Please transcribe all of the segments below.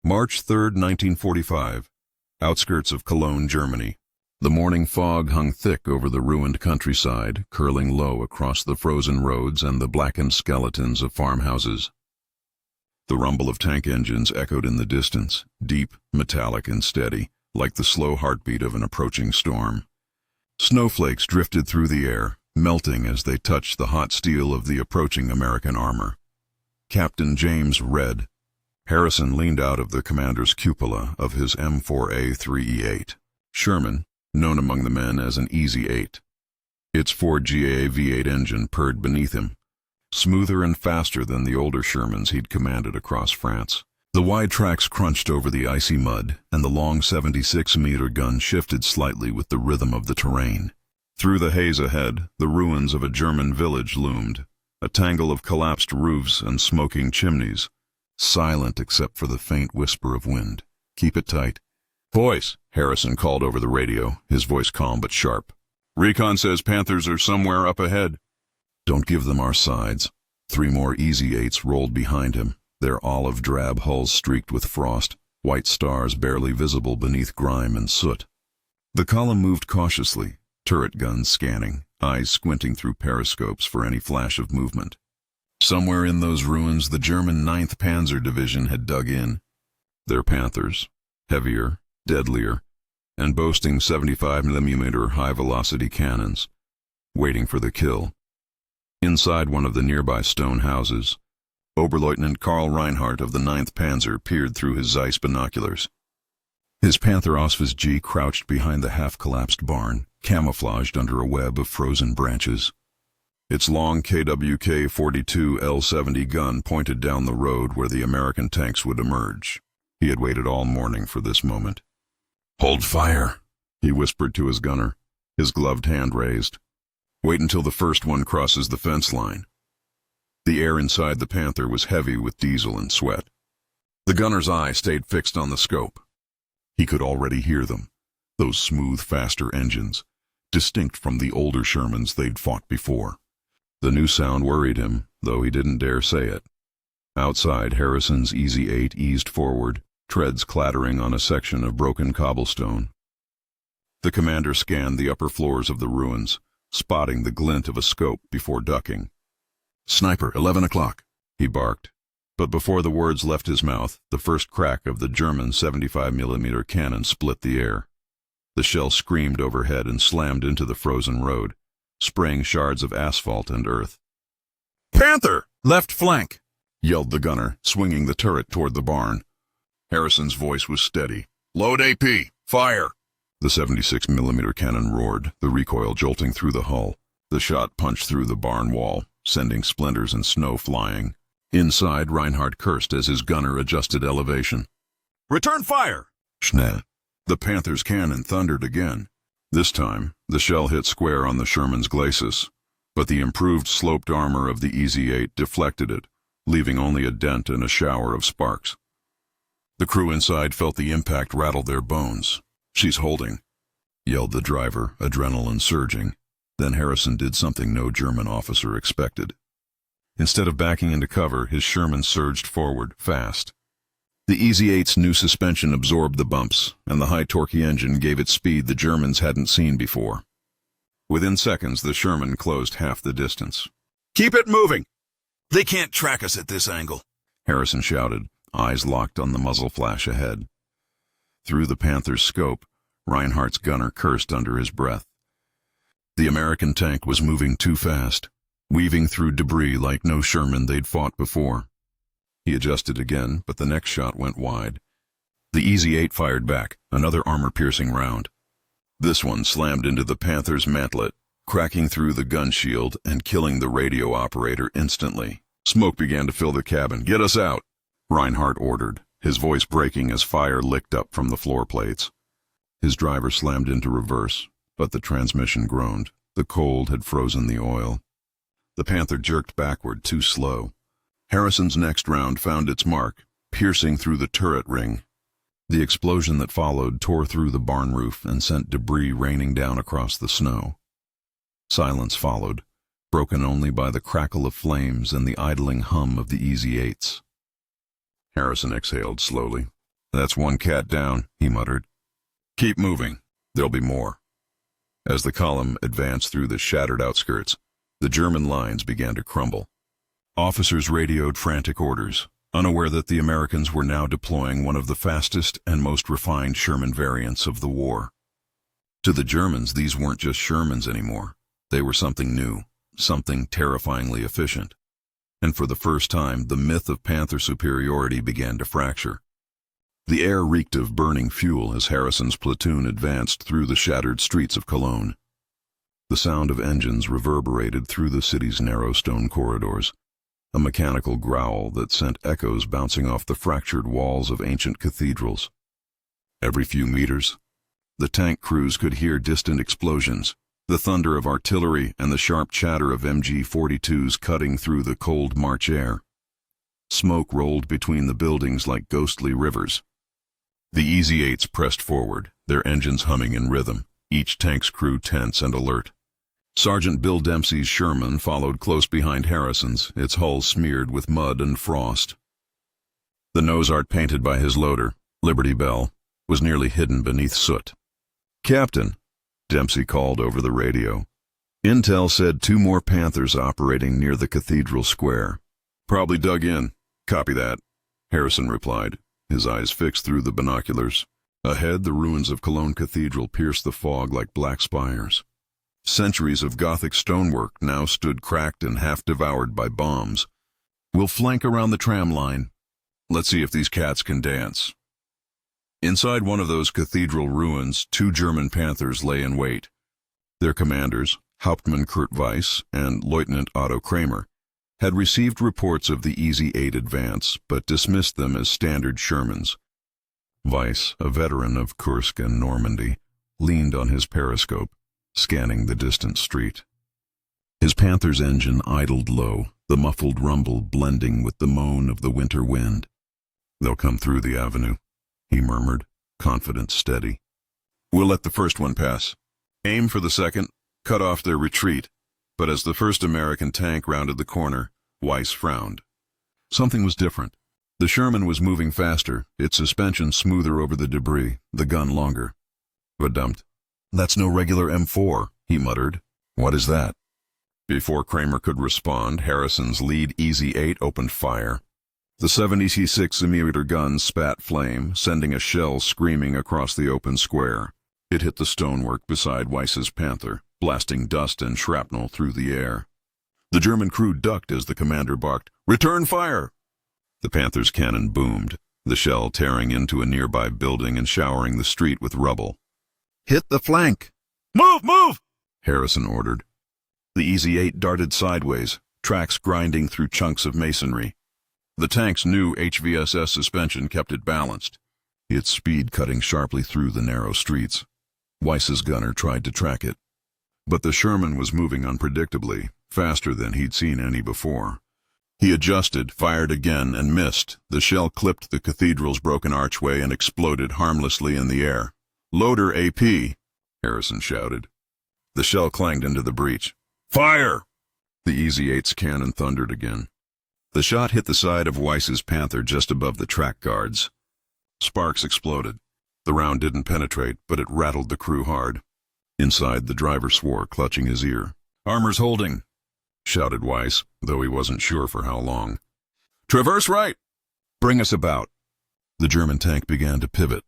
March 3, 1945, outskirts of Cologne, Germany. The morning fog hung thick over the ruined countryside, curling low across the frozen roads and the blackened skeletons of farmhouses. The rumble of tank engines echoed in the distance, deep, metallic, and steady, like the slow heartbeat of an approaching storm. Snowflakes drifted through the air, melting as they touched the hot steel of the approaching American armor. Captain James read. Harrison leaned out of the commander's cupola of his M4A3E8. Sherman, known among the men as an Easy 8. Its 4GA V8 engine purred beneath him, smoother and faster than the older Shermans he'd commanded across France. The wide tracks crunched over the icy mud, and the long 76-meter gun shifted slightly with the rhythm of the terrain. Through the haze ahead, the ruins of a German village loomed, a tangle of collapsed roofs and smoking chimneys, silent except for the faint whisper of wind. "Keep it tight." "Boys," Harrison called over the radio, his voice calm but sharp. "Recon says Panthers are somewhere up ahead." "Don't give them our sides." 3 more Easy 8s rolled behind him, their olive-drab hulls streaked with frost, white stars barely visible beneath grime and soot. The column moved cautiously, turret guns scanning, eyes squinting through periscopes for any flash of movement. Somewhere in those ruins the German 9th Panzer Division had dug in. Their Panthers, heavier, deadlier, and boasting 75mm high-velocity cannons, waiting for the kill. Inside one of the nearby stone houses, Oberleutnant Karl Reinhardt of the 9th Panzer peered through his Zeiss binoculars. His Panther Ausfuss G crouched behind the half-collapsed barn, camouflaged under a web of frozen branches. Its long KWK-42 L-70 gun pointed down the road where the American tanks would emerge. He had waited all morning for this moment. "Hold fire," he whispered to his gunner, his gloved hand raised. "Wait until the first one crosses the fence line." The air inside the Panther was heavy with diesel and sweat. The gunner's eye stayed fixed on the scope. He could already hear them, those smooth, faster engines, distinct from the older Shermans they'd fought before. The new sound worried him, though he didn't dare say it. Outside, Harrison's Easy 8 eased forward, treads clattering on a section of broken cobblestone. The commander scanned the upper floors of the ruins, spotting the glint of a scope before ducking. "Sniper, 11 o'clock, he barked. But before the words left his mouth, the first crack of the German 75mm cannon split the air. The shell screamed overhead and slammed into the frozen road, spraying shards of asphalt and earth. "Panther! Left flank!" yelled the gunner, swinging the turret toward the barn. Harrison's voice was steady. "Load AP! Fire!" The 76mm cannon roared, the recoil jolting through the hull. The shot punched through the barn wall, sending splinters and snow flying. Inside, Reinhardt cursed as his gunner adjusted elevation. "Return fire!" Schnell. The Panther's cannon thundered again. This time, the shell hit square on the Sherman's glacis, but the improved sloped armor of the Easy 8 deflected it, leaving only a dent and a shower of sparks. The crew inside felt the impact rattle their bones. "She's holding," yelled the driver, adrenaline surging. Then Harrison did something no German officer expected. Instead of backing into cover, his Sherman surged forward, fast. The Easy 8's new suspension absorbed the bumps, and the high-torquey engine gave it speed the Germans hadn't seen before. Within seconds, the Sherman closed half the distance. "Keep it moving! They can't track us at this angle," Harrison shouted, eyes locked on the muzzle flash ahead. Through the Panther's scope, Reinhardt's gunner cursed under his breath. The American tank was moving too fast, weaving through debris like no Sherman they'd fought before. He adjusted again, but the next shot went wide. The Easy 8 fired back, another armor-piercing round. This one slammed into the Panther's mantlet, cracking through the gun shield and killing the radio operator instantly. Smoke began to fill the cabin. "Get us out," Reinhardt ordered, his voice breaking as fire licked up from the floor plates. His driver slammed into reverse, but the transmission groaned. The cold had frozen the oil. The Panther jerked backward, too slow. Harrison's next round found its mark, piercing through the turret ring. The explosion that followed tore through the barn roof and sent debris raining down across the snow. Silence followed, broken only by the crackle of flames and the idling hum of the Easy 8s. Harrison exhaled slowly. That's one cat down, he muttered. Keep moving. There'll be more. As the column advanced through the shattered outskirts, the German lines began to crumble. Officers radioed frantic orders, unaware that the Americans were now deploying one of the fastest and most refined Sherman variants of the war. To the Germans, these weren't just Shermans anymore. They were something new, something terrifyingly efficient. And for the first time, the myth of Panther superiority began to fracture. The air reeked of burning fuel as Harrison's platoon advanced through the shattered streets of Cologne. The sound of engines reverberated through the city's narrow stone corridors, a mechanical growl that sent echoes bouncing off the fractured walls of ancient cathedrals. Every few meters, the tank crews could hear distant explosions, the thunder of artillery and the sharp chatter of MG-42s cutting through the cold March air. Smoke rolled between the buildings like ghostly rivers. The Easy-8s pressed forward, their engines humming in rhythm, each tank's crew tense and alert. Sergeant Bill Dempsey's Sherman followed close behind Harrison's, its hull smeared with mud and frost. The nose art painted by his loader, Liberty Bell, was nearly hidden beneath soot. "Captain," Dempsey called over the radio. "Intel said 2 more Panthers operating near the cathedral square." "Probably dug in. Copy that," Harrison replied, his eyes fixed through the binoculars. Ahead, the ruins of Cologne Cathedral pierced the fog like black spires. Centuries of Gothic stonework now stood cracked and half-devoured by bombs. "We'll flank around the tram line. Let's see if these cats can dance." Inside one of those cathedral ruins, 2 German Panthers lay in wait. Their commanders, Hauptmann Kurt Weiss and Lieutenant Otto Kramer, had received reports of the Easy-8 advance, but dismissed them as standard Shermans. Weiss, a veteran of Kursk and Normandy, leaned on his periscope, scanning the distant street. His Panther's engine idled low, the muffled rumble blending with the moan of the winter wind. "They'll come through the avenue," he murmured, confident, steady. "We'll let the first one pass. Aim for the second, cut off their retreat." But as the first American tank rounded the corner, Weiss frowned. Something was different. The Sherman was moving faster, its suspension smoother over the debris, the gun longer. "Verdammt. That's no regular M4, he muttered. "What is that?" Before Kramer could respond, Harrison's lead Easy-8 opened fire. The 76mm gun spat flame, sending a shell screaming across the open square. It hit the stonework beside Weiss's Panther, blasting dust and shrapnel through the air. The German crew ducked as the commander barked, "Return fire!" The Panther's cannon boomed, the shell tearing into a nearby building and showering the street with rubble. "Hit the flank!" "Move, move!" Harrison ordered. The Easy-8 darted sideways, tracks grinding through chunks of masonry. The tank's new HVSS suspension kept it balanced, its speed cutting sharply through the narrow streets. Weiss's gunner tried to track it. But the Sherman was moving unpredictably, faster than he'd seen any before. He adjusted, fired again, and missed. The shell clipped the cathedral's broken archway and exploded harmlessly in the air. "Loader AP!" Harrison shouted. The shell clanged into the breach. "Fire!" The Easy-8's cannon thundered again. The shot hit the side of Weiss's Panther just above the track guards. Sparks exploded. The round didn't penetrate, but it rattled the crew hard. Inside, the driver swore, clutching his ear. "Armor's holding," shouted Weiss, though he wasn't sure for how long. "Traverse right!" "Bring us about." The German tank began to pivot,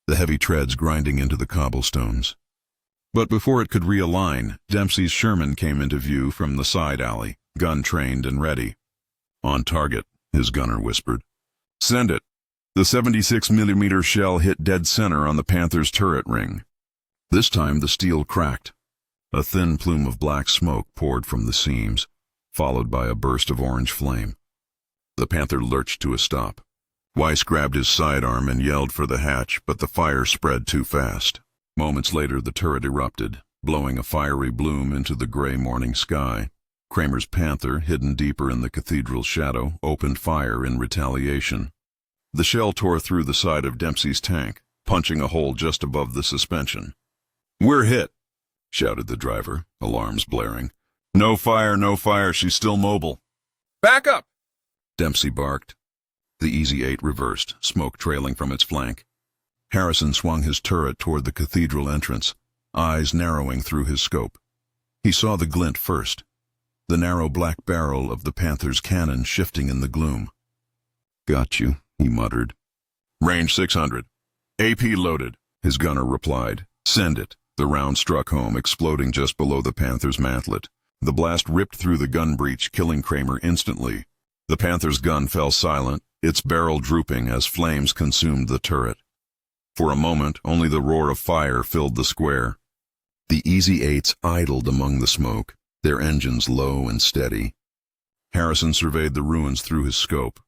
the heavy treads grinding into the cobblestones. But before it could realign, Dempsey's Sherman came into view from the side alley, gun trained and ready. "On target," his gunner whispered. "Send it." The 76mm shell hit dead center on the Panther's turret ring. This time the steel cracked. A thin plume of black smoke poured from the seams, followed by a burst of orange flame. The Panther lurched to a stop. Weiss grabbed his sidearm and yelled for the hatch, but the fire spread too fast. Moments later the turret erupted, blowing a fiery bloom into the gray morning sky. Kramer's Panther, hidden deeper in the cathedral's shadow, opened fire in retaliation. The shell tore through the side of Dempsey's tank, punching a hole just above the suspension. "We're hit," shouted the driver, alarms blaring. No fire, she's still mobile." "Back up!" Dempsey barked. The Easy-8 reversed, smoke trailing from its flank. Harrison swung his turret toward the cathedral entrance, eyes narrowing through his scope. He saw the glint first, the narrow black barrel of the Panther's cannon shifting in the gloom. "Got you," he muttered. "Range 600. AP loaded," his gunner replied. "Send it." The round struck home, exploding just below the Panther's mantlet. The blast ripped through the gun breech, killing Kramer instantly. The Panther's gun fell silent, its barrel drooping as flames consumed the turret. For a moment, only the roar of fire filled the square. The Easy-8s idled among the smoke, their engines low and steady. Harrison surveyed the ruins through his scope,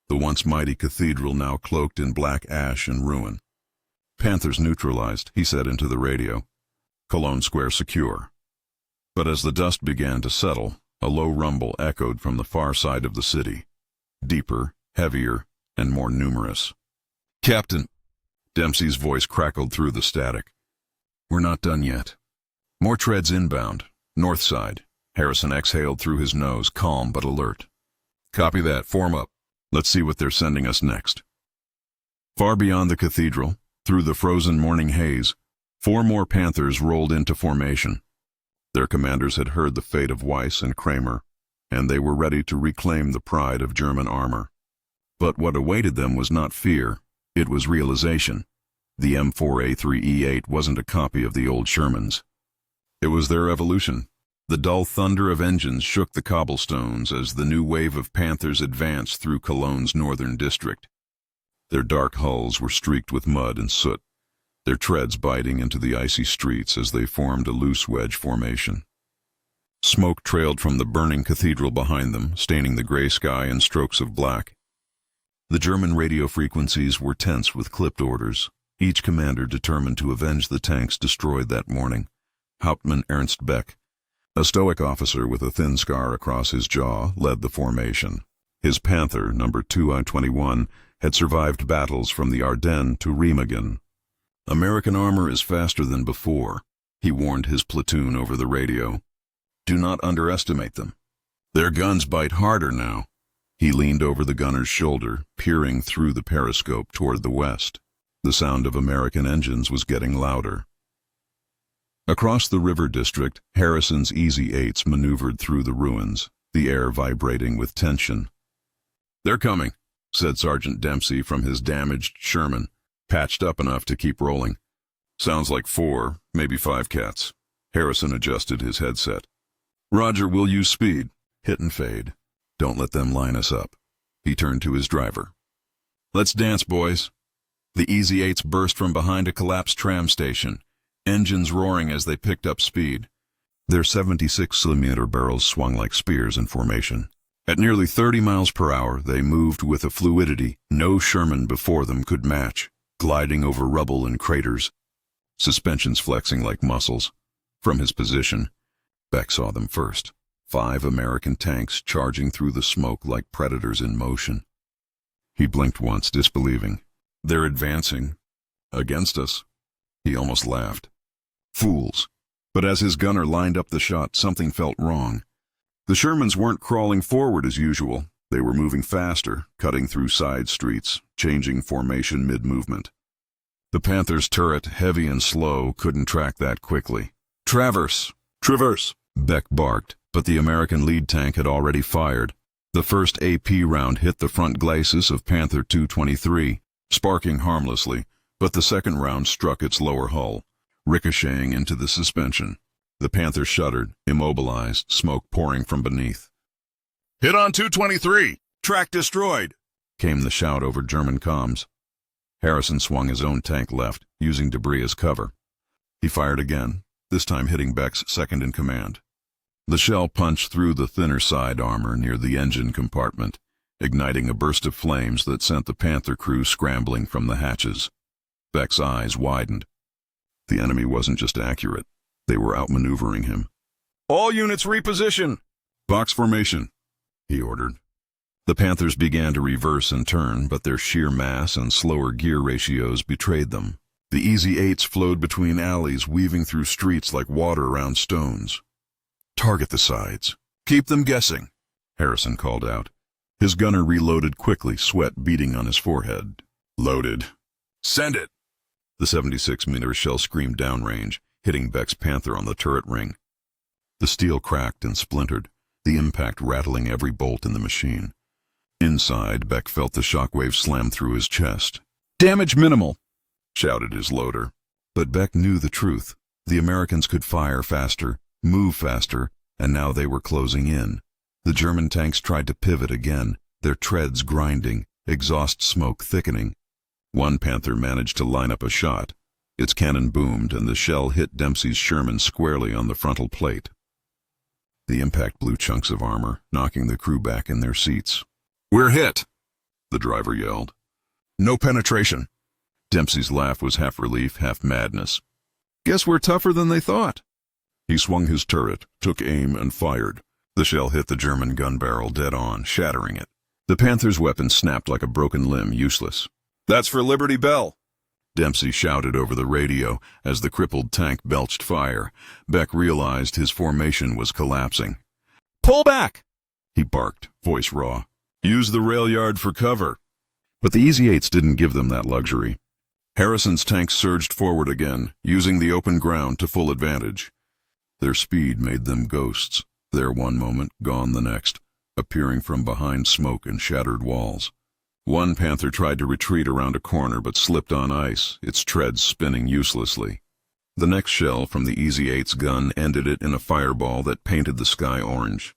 the once mighty cathedral now cloaked in black ash and ruin. "Panthers neutralized," he said into the radio. "Cologne Square secure." But as the dust began to settle, a low rumble echoed from the far side of the city, deeper, heavier, and more numerous. "Captain!" Dempsey's voice crackled through the static. "We're not done yet. More treads inbound, north side." Harrison exhaled through his nose, calm but alert. "Copy that. Form up. Let's see what they're sending us next." Far beyond the cathedral, through the frozen morning haze, 4 more Panthers rolled into formation. Their commanders had heard the fate of Weiss and Kramer, and they were ready to reclaim the pride of German armor. But what awaited them was not fear, it was realization. The M4A3E8 wasn't a copy of the old Shermans. It was their evolution. The dull thunder of engines shook the cobblestones as the new wave of Panthers advanced through Cologne's northern district. Their dark hulls were streaked with mud and soot, their treads biting into the icy streets as they formed a loose wedge formation. Smoke trailed from the burning cathedral behind them, staining the gray sky in strokes of black. The German radio frequencies were tense with clipped orders, each commander determined to avenge the tanks destroyed that morning. Hauptmann Ernst Beck, a stoic officer with a thin scar across his jaw, led the formation. His Panther, number 2I-21, had survived battles from the Ardennes to Remagen. "American armor is faster than before," he warned his platoon over the radio. "Do not underestimate them. Their guns bite harder now." He leaned over the gunner's shoulder, peering through the periscope toward the west. The sound of American engines was getting louder. Across the river district, Harrison's Easy-8s maneuvered through the ruins, the air vibrating with tension. "They're coming," said Sergeant Dempsey from his damaged Sherman, patched up enough to keep rolling. "Sounds like 4, maybe 5 cats." Harrison adjusted his headset. "Roger, we'll use speed. Hit and fade. Don't let them line us up." He turned to his driver. "Let's dance, boys." The Easy-8s burst from behind a collapsed tram station, engines roaring as they picked up speed. Their 76mm barrels swung like spears in formation. At nearly 30 miles per hour, they moved with a fluidity no Sherman before them could match, gliding over rubble and craters, suspensions flexing like muscles. From his position, Beck saw them first. 5 American tanks charging through the smoke like predators in motion. He blinked once, disbelieving. "They're advancing. Against us." He almost laughed. "Fools." But as his gunner lined up the shot, something felt wrong. The Shermans weren't crawling forward as usual. They were moving faster, cutting through side streets, changing formation mid-movement. The Panther's turret, heavy and slow, couldn't track that quickly. "Traverse! Traverse!" Beck barked, but the American lead tank had already fired. The first AP round hit the front glacis of Panther 223, sparking harmlessly, but the second round struck its lower hull, ricocheting into the suspension. The Panther shuddered, immobilized, smoke pouring from beneath. "Hit on 223! Track destroyed!" came the shout over German comms. Harrison swung his own tank left, using debris as cover. He fired again, this time hitting Beck's second-in-command. The shell punched through the thinner side armor near the engine compartment, igniting a burst of flames that sent the Panther crew scrambling from the hatches. Beck's eyes widened. The enemy wasn't just accurate. They were outmaneuvering him. "All units reposition! Box formation," he ordered. The Panthers began to reverse and turn, but their sheer mass and slower gear ratios betrayed them. The Easy-8s flowed between alleys, weaving through streets like water around stones. "Target the sides. Keep them guessing," Harrison called out. His gunner reloaded quickly, sweat beading on his forehead. Loaded. Send it! The 76mm shell screamed downrange, hitting Beck's Panther on the turret ring. The steel cracked and splintered, the impact rattling every bolt in the machine. Inside, Beck felt the shockwave slam through his chest. "Damage minimal," shouted his loader. But Beck knew the truth. The Americans could fire faster, move faster, and now they were closing in. The German tanks tried to pivot again, their treads grinding, exhaust smoke thickening. One Panther managed to line up a shot. Its cannon boomed, and the shell hit Dempsey's Sherman squarely on the frontal plate. The impact blew chunks of armor, knocking the crew back in their seats. "We're hit!" the driver yelled. "No penetration." Dempsey's laugh was half relief, half madness. "Guess we're tougher than they thought." He swung his turret, took aim, and fired. The shell hit the German gun barrel dead on, shattering it. The Panther's weapon snapped like a broken limb, useless. "That's for Liberty Bell," Dempsey shouted over the radio as the crippled tank belched fire. Beck realized his formation was collapsing. "Pull back!" he barked, voice raw. "Use the rail yard for cover." But the Easy-8s didn't give them that luxury. Harrison's tanks surged forward again, using the open ground to full advantage. Their speed made them ghosts, there one moment, gone the next, appearing from behind smoke and shattered walls. One Panther tried to retreat around a corner but slipped on ice, its treads spinning uselessly. The next shell from the Easy-8's gun ended it in a fireball that painted the sky orange.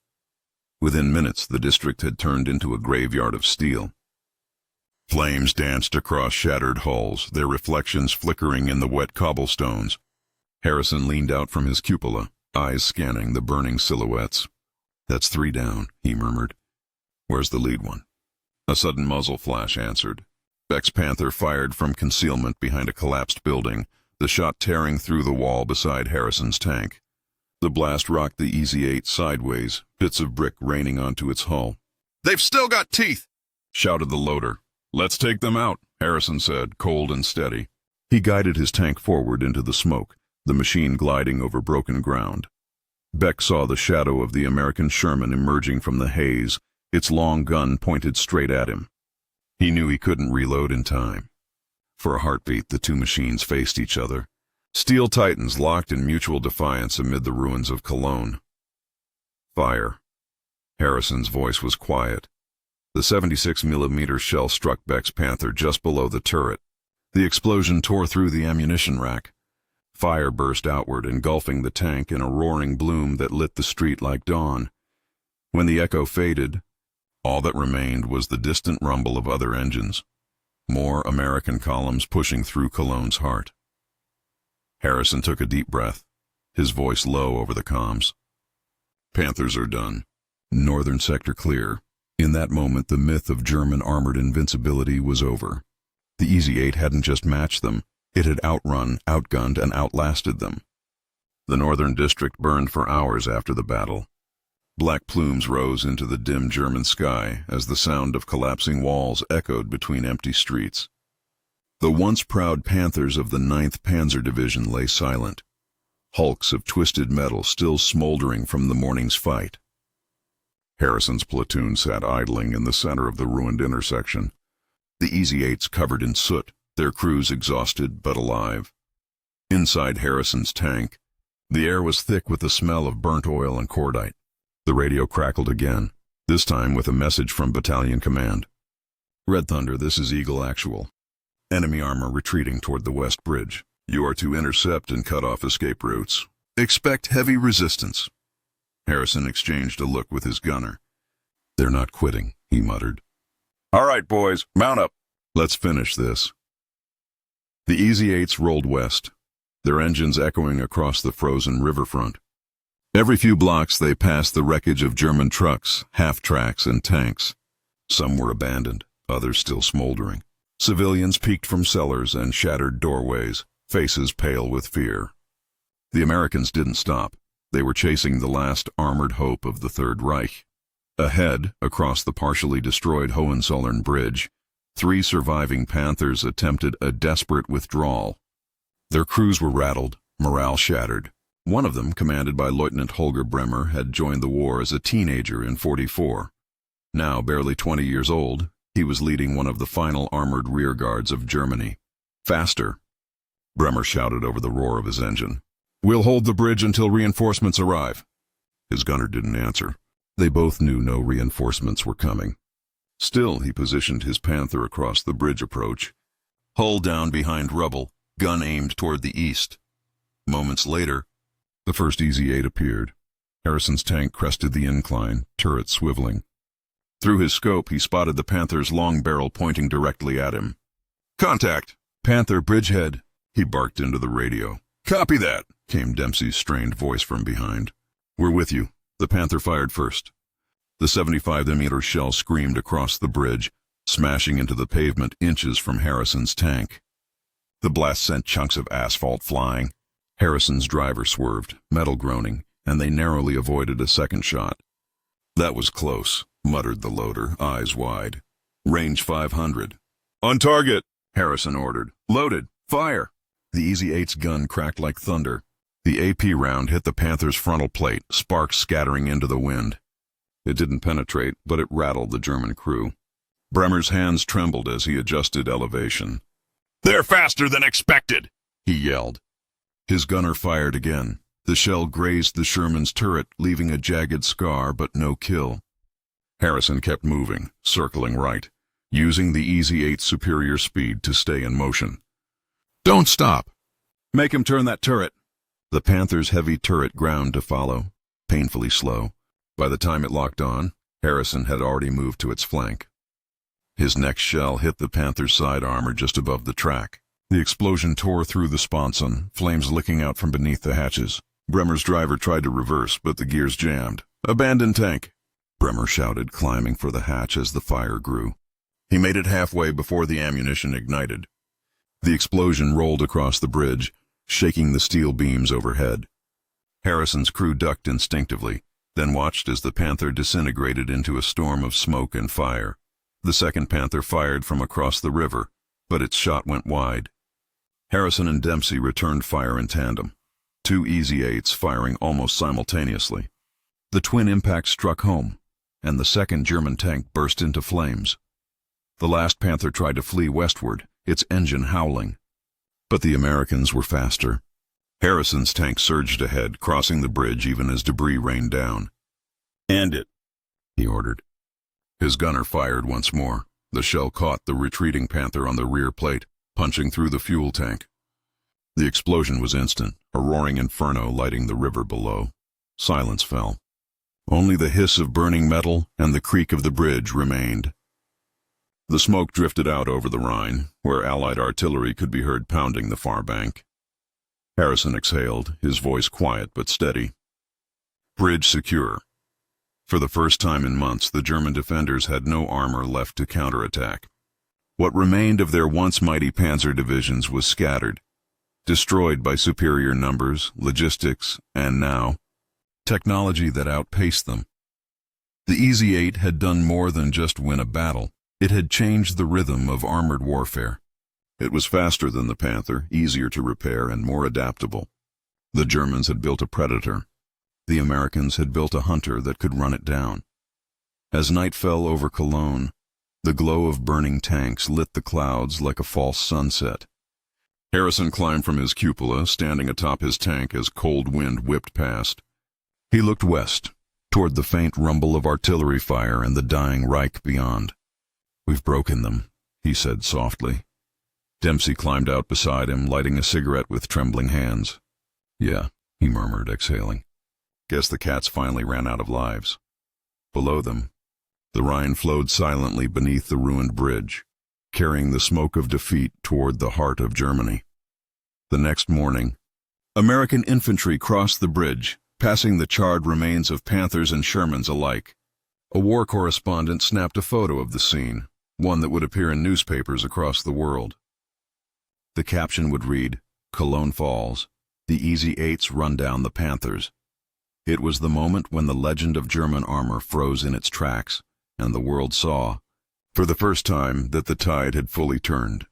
Within minutes, the district had turned into a graveyard of steel. Flames danced across shattered hulls, their reflections flickering in the wet cobblestones. Harrison leaned out from his cupola, eyes scanning the burning silhouettes. "That's 3 down," he murmured. "Where's the lead one?" A sudden muzzle flash answered. Beck's Panther fired from concealment behind a collapsed building, the shot tearing through the wall beside Harrison's tank. The blast rocked the Easy-8 sideways, bits of brick raining onto its hull. "They've still got teeth!" shouted the loader. "Let's take them out," Harrison said, cold and steady. He guided his tank forward into the smoke, the machine gliding over broken ground. Beck saw the shadow of the American Sherman emerging from the haze, its long gun pointed straight at him. He knew he couldn't reload in time. For a heartbeat, the two machines faced each other. Steel titans locked in mutual defiance amid the ruins of Cologne. "Fire." Harrison's voice was quiet. The 76mm shell struck Beck's Panther just below the turret. The explosion tore through the ammunition rack. Fire burst outward, engulfing the tank in a roaring bloom that lit the street like dawn. When the echo faded, all that remained was the distant rumble of other engines. More American columns pushing through Cologne's heart. Harrison took a deep breath, his voice low over the comms. "Panthers are done. Northern sector clear." In that moment, the myth of German armored invincibility was over. The Easy-8 hadn't just matched them, it had outrun, outgunned, and outlasted them. The northern district burned for hours after the battle. Black plumes rose into the dim German sky as the sound of collapsing walls echoed between empty streets. The once proud Panthers of the 9th Panzer Division lay silent, hulks of twisted metal still smoldering from the morning's fight. Harrison's platoon sat idling in the center of the ruined intersection. The Easy-8s covered in soot, their crews exhausted but alive. Inside Harrison's tank, the air was thick with the smell of burnt oil and cordite. The radio crackled again, this time with a message from Battalion Command. "Red Thunder, this is Eagle Actual. Enemy armor retreating toward the West Bridge. You are to intercept and cut off escape routes. Expect heavy resistance." Harrison exchanged a look with his gunner. "They're not quitting," he muttered. "All right, boys, mount up. Let's finish this." The Easy-8s rolled west, their engines echoing across the frozen riverfront. Every few blocks they passed the wreckage of German trucks, half-tracks, and tanks. Some were abandoned, others still smoldering. Civilians peeked from cellars and shattered doorways, faces pale with fear. The Americans didn't stop. They were chasing the last armored hope of the Third Reich. Ahead, across the partially destroyed Hohenzollern Bridge, 3 surviving Panthers attempted a desperate withdrawal. Their crews were rattled, morale shattered. One of them, commanded by Lieutenant Holger Bremer, had joined the war as a teenager in '44. Now barely 20 years old, he was leading one of the final armored rearguards of Germany. Faster! Bremer shouted over the roar of his engine. We'll hold the bridge until reinforcements arrive. His gunner didn't answer. They both knew no reinforcements were coming. Still, he positioned his Panther across the bridge approach. Hull down behind rubble, gun aimed toward the east. Moments later, the first EZ-8 appeared. Harrison's tank crested the incline, turret swiveling. Through his scope, he spotted the Panther's long barrel pointing directly at him. Contact! Panther, bridgehead! He barked into the radio. Copy that! Came Dempsey's strained voice from behind. We're with you. The Panther fired first. The 75mm shell screamed across the bridge, smashing into the pavement inches from Harrison's tank. The blast sent chunks of asphalt flying. Harrison's driver swerved, metal groaning, and they narrowly avoided a second shot. That was close, muttered the loader, eyes wide. Range 500. On target, Harrison ordered. Loaded. Fire! The EZ-8's gun cracked like thunder. The AP round hit the Panther's frontal plate, sparks scattering into the wind. It didn't penetrate, but it rattled the German crew. Bremer's hands trembled as he adjusted elevation. They're faster than expected, he yelled. His gunner fired again. The shell grazed the Sherman's turret, leaving a jagged scar but no kill. Harrison kept moving, circling right, using the EZ-8's superior speed to stay in motion. Don't stop! Make him turn that turret! The Panther's heavy turret ground to follow, painfully slow. By the time it locked on, Harrison had already moved to its flank. His next shell hit the Panther's side armor just above the track. The explosion tore through the sponson, flames licking out from beneath the hatches. Bremer's driver tried to reverse, but the gears jammed. Abandon tank! Bremer shouted, climbing for the hatch as the fire grew. He made it halfway before the ammunition ignited. The explosion rolled across the bridge, shaking the steel beams overhead. Harrison's crew ducked instinctively, then watched as the Panther disintegrated into a storm of smoke and fire. The second Panther fired from across the river, but its shot went wide. Harrison and Dempsey returned fire in tandem, 2 EZ-8s firing almost simultaneously. The twin impacts struck home, and the second German tank burst into flames. The last Panther tried to flee westward, its engine howling. But the Americans were faster. Harrison's tank surged ahead, crossing the bridge even as debris rained down. End it, he ordered. His gunner fired once more. The shell caught the retreating Panther on the rear plate, punching through the fuel tank. The explosion was instant, a roaring inferno lighting the river below. Silence fell. Only the hiss of burning metal and the creak of the bridge remained. The smoke drifted out over the Rhine, where Allied artillery could be heard pounding the far bank. Harrison exhaled, his voice quiet but steady. Bridge secure. For the first time in months, the German defenders had no armor left to counterattack. What remained of their once mighty Panzer divisions was scattered, destroyed by superior numbers, logistics, and now, technology that outpaced them. The EZ-8 had done more than just win a battle. It had changed the rhythm of armored warfare. It was faster than the Panther, easier to repair, and more adaptable. The Germans had built a Predator. The Americans had built a Hunter that could run it down. As night fell over Cologne, the glow of burning tanks lit the clouds like a false sunset. Harrison climbed from his cupola, standing atop his tank as cold wind whipped past. He looked west, toward the faint rumble of artillery fire and the dying Reich beyond. We've broken them, he said softly. Dempsey climbed out beside him, lighting a cigarette with trembling hands. Yeah, he murmured, exhaling. Guess the cats finally ran out of lives. Below them, the Rhine flowed silently beneath the ruined bridge, carrying the smoke of defeat toward the heart of Germany. The next morning, American infantry crossed the bridge, passing the charred remains of Panthers and Shermans alike. A war correspondent snapped a photo of the scene, one that would appear in newspapers across the world. The caption would read, Cologne falls, the EZ-8s run down the Panthers. It was the moment when the legend of German armor froze in its tracks, and the world saw, for the first time, that the tide had fully turned.